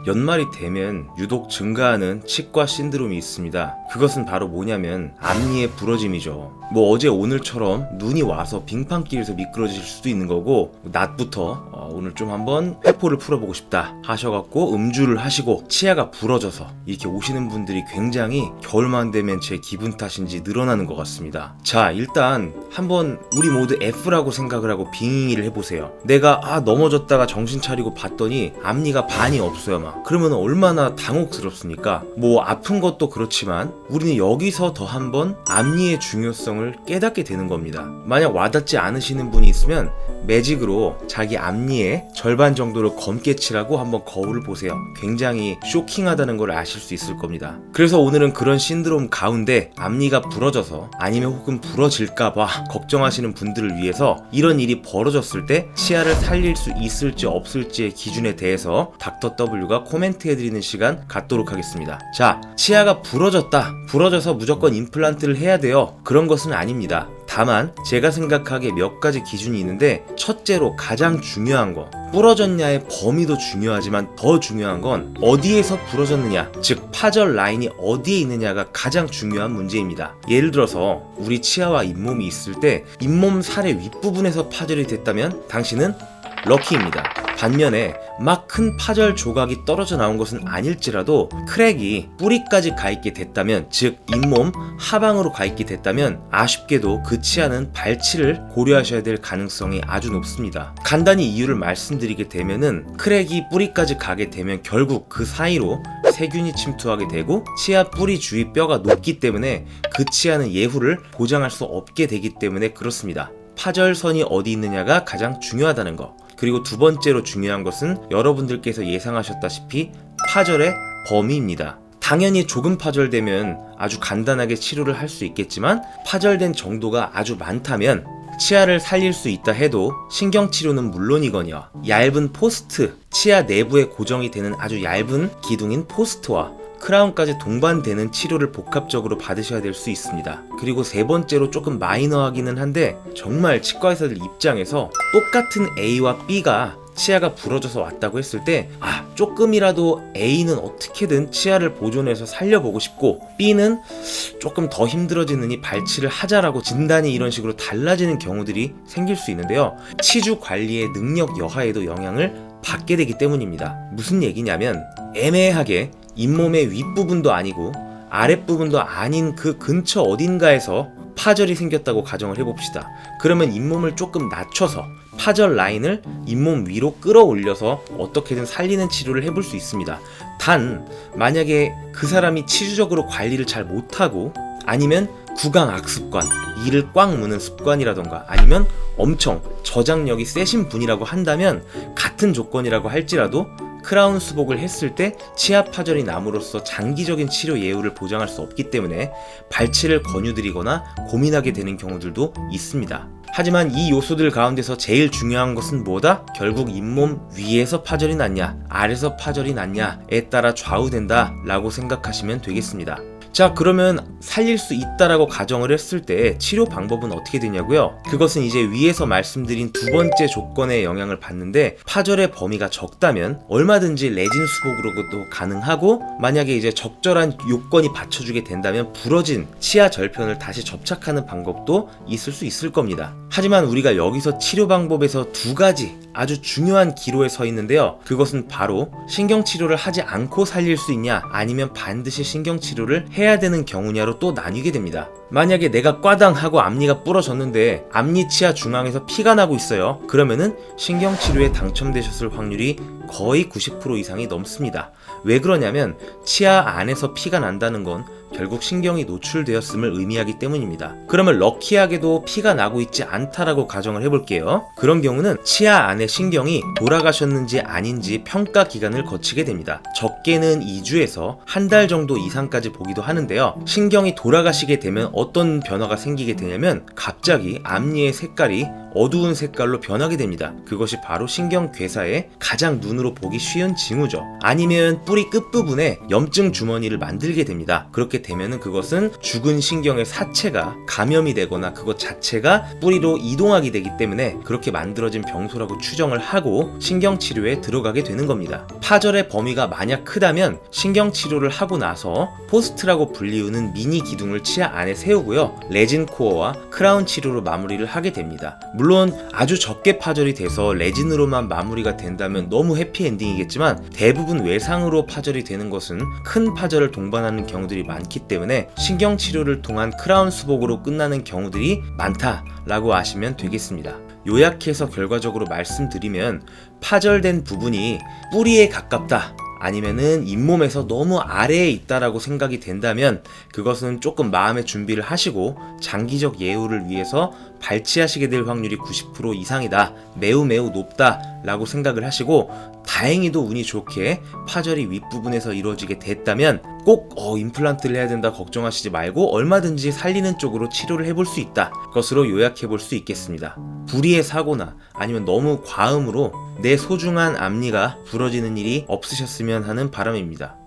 연말이 되면 유독 증가하는 치과 신드롬이 있습니다. 그것은 바로 뭐냐면 앞니의 부러짐이죠. 뭐 어제 오늘처럼 눈이 와서 빙판길에서 미끄러질 수도 있는 거고, 낮부터 오늘 좀 한번 회포를 풀어보고 싶다 하셔갖고 음주를 하시고 치아가 부러져서 이렇게 오시는 분들이 굉장히 겨울만 되면 제 기분 탓인지 늘어나는 것 같습니다. 자, 일단 한번 우리 모두 F라고 생각을 하고 빙의를 해보세요. 내가 넘어졌다가 정신 차리고 봤더니 앞니가 반이 없어요. 막 그러면 얼마나 당혹스럽습니까? 뭐 아픈 것도 그렇지만 우리는 여기서 더 한번 앞니의 중요성을 깨닫게 되는 겁니다. 만약 와닿지 않으시는 분이 있으면 매직으로 자기 앞니의 절반 정도를 검게 칠하고 한번 거울을 보세요. 굉장히 쇼킹하다는 걸 아실 수 있을 겁니다. 그래서 오늘은 그런 신드롬 가운데 앞니가 부러져서 아니면 혹은 부러질까봐 걱정하시는 분들을 위해서 이런 일이 벌어졌을 때 치아를 살릴 수 있을지 없을지의 기준에 대해서 닥터 W가 코멘트해드리는 시간 갖도록 하겠습니다. 자, 치아가 부러져서 무조건 임플란트를 해야 돼요. 그런 것은 아닙니다. 다만 제가 생각하기에 몇 가지 기준이 있는데, 첫째로 가장 중요한 거, 부러졌냐의 범위도 중요하지만 더 중요한 건 어디에서 부러졌느냐, 즉 파절 라인이 어디에 있느냐가 가장 중요한 문제입니다. 예를 들어서 우리 치아와 잇몸이 있을 때 잇몸 살의 윗부분에서 파절이 됐다면 당신은 럭키입니다. 반면에 막 큰 파절 조각이 떨어져 나온 것은 아닐지라도 크랙이 뿌리까지 가 있게 됐다면, 즉 잇몸 하방으로 가 있게 됐다면 아쉽게도 그 치아는 발치를 고려하셔야 될 가능성이 아주 높습니다. 간단히 이유를 말씀드리게 되면은, 크랙이 뿌리까지 가게 되면 결국 그 사이로 세균이 침투하게 되고 치아 뿌리 주위 뼈가 높기 때문에 그 치아는 예후를 보장할 수 없게 되기 때문에 그렇습니다. 파절선이 어디 있느냐가 가장 중요하다는 거. 그리고 두 번째로 중요한 것은 여러분들께서 예상하셨다시피 파절의 범위입니다. 당연히 조금 파절되면 아주 간단하게 치료를 할 수 있겠지만, 파절된 정도가 아주 많다면 치아를 살릴 수 있다 해도 신경치료는 물론이거니와 얇은 포스트, 치아 내부에 고정이 되는 아주 얇은 기둥인 포스트와 크라운까지 동반되는 치료를 복합적으로 받으셔야 될 수 있습니다. 그리고 세 번째로 조금 마이너하기는 한데, 정말 치과 의사들 입장에서 똑같은 A와 B가 치아가 부러져서 왔다고 했을 때 조금이라도 A는 어떻게든 치아를 보존해서 살려보고 싶고 B는 조금 더 힘들어지느니 발치를 하자라고 진단이 이런 식으로 달라지는 경우들이 생길 수 있는데요. 치주 관리의 능력 여하에도 영향을 받게 되기 때문입니다. 무슨 얘기냐면, 애매하게 잇몸의 윗부분도 아니고 아랫부분도 아닌 그 근처 어딘가에서 파절이 생겼다고 가정을 해봅시다. 그러면 잇몸을 조금 낮춰서 파절 라인을 잇몸 위로 끌어올려서 어떻게든 살리는 치료를 해볼 수 있습니다. 단 만약에 그 사람이 치주적으로 관리를 잘 못하고, 아니면 구강 악습관, 이를 꽉 무는 습관이라던가, 아니면 엄청 저장력이 세신 분이라고 한다면 같은 조건이라고 할지라도 크라운 수복을 했을 때 치아 파절이 남으로써 장기적인 치료 예후를 보장할 수 없기 때문에 발치를 권유드리거나 고민하게 되는 경우들도 있습니다. 하지만 이 요소들 가운데서 제일 중요한 것은 뭐다? 결국 잇몸 위에서 파절이 났냐, 아래에서 파절이 났냐에 따라 좌우된다 라고 생각하시면 되겠습니다. 자, 그러면 살릴 수 있다라고 가정을 했을 때 치료 방법은 어떻게 되냐고요? 그것은 이제 위에서 말씀드린 두 번째 조건에 영향을 받는데, 파절의 범위가 적다면 얼마든지 레진 수복으로도 가능하고, 만약에 이제 적절한 요건이 받쳐주게 된다면 부러진 치아 절편을 다시 접착하는 방법도 있을 수 있을 겁니다. 하지만 우리가 여기서 치료 방법에서 두 가지 아주 중요한 기로에 서 있는데요. 그것은 바로 신경치료를 하지 않고 살릴 수 있냐, 아니면 반드시 신경치료를 해야 되는 경우냐로 또 나뉘게 됩니다. 만약에 내가 꽈당하고 앞니가 부러졌는데 앞니 치아 중앙에서 피가 나고 있어요. 그러면은 신경치료에 당첨되셨을 확률이 거의 90% 이상이 넘습니다. 왜 그러냐면 치아 안에서 피가 난다는 건 결국 신경이 노출되었음을 의미하기 때문입니다. 그러면 럭키하게도 피가 나고 있지 않다라고 가정을 해볼게요. 그런 경우는 치아 안에 신경이 돌아가셨는지 아닌지 평가 기간을 거치게 됩니다. 적게는 2주에서 한 달 정도 이상까지 보기도 하는데요. 신경이 돌아가시게 되면 어떤 변화가 생기게 되냐면, 갑자기 앞니의 색깔이 어두운 색깔로 변하게 됩니다. 그것이 바로 신경괴사의 가장 눈으로 보기 쉬운 징후죠. 아니면 뿌리 끝부분에 염증 주머니를 만들게 됩니다. 그렇게 되면은 그것은 죽은 신경의 사체가 감염이 되거나 그것 자체가 뿌리로 이동하게 되기 때문에 그렇게 만들어진 병소라고 추정을 하고 신경치료에 들어가게 되는 겁니다. 파절의 범위가 만약 크다면 신경치료를 하고 나서 포스트라고 불리우는 미니 기둥을 치아 안에 세우고요. 레진 코어와 크라운 치료로 마무리를 하게 됩니다. 물론 아주 적게 파절이 돼서 레진으로만 마무리가 된다면 너무 해피엔딩이겠지만 대부분 외상으로 파절이 되는 것은 큰 파절을 동반하는 경우들이 많기 때문에 신경치료를 통한 크라운 수복으로 끝나는 경우들이 많다라고 아시면 되겠습니다. 요약해서 결과적으로 말씀드리면 파절된 부분이 뿌리에 가깝다, 아니면은 잇몸에서 너무 아래에 있다라고 생각이 된다면 그것은 조금 마음의 준비를 하시고 장기적 예후를 위해서 발치하시게 될 확률이 90% 이상이다, 매우 높다 라고 생각을 하시고, 다행히도 운이 좋게 파절이 윗부분에서 이루어지게 됐다면 꼭 임플란트를 해야 된다 걱정하시지 말고 얼마든지 살리는 쪽으로 치료를 해볼 수 있다 것으로 요약해 볼 수 있겠습니다. 불의의 사고나 아니면 너무 과음으로 내 소중한 앞니가 부러지는 일이 없으셨으면 하는 바람입니다.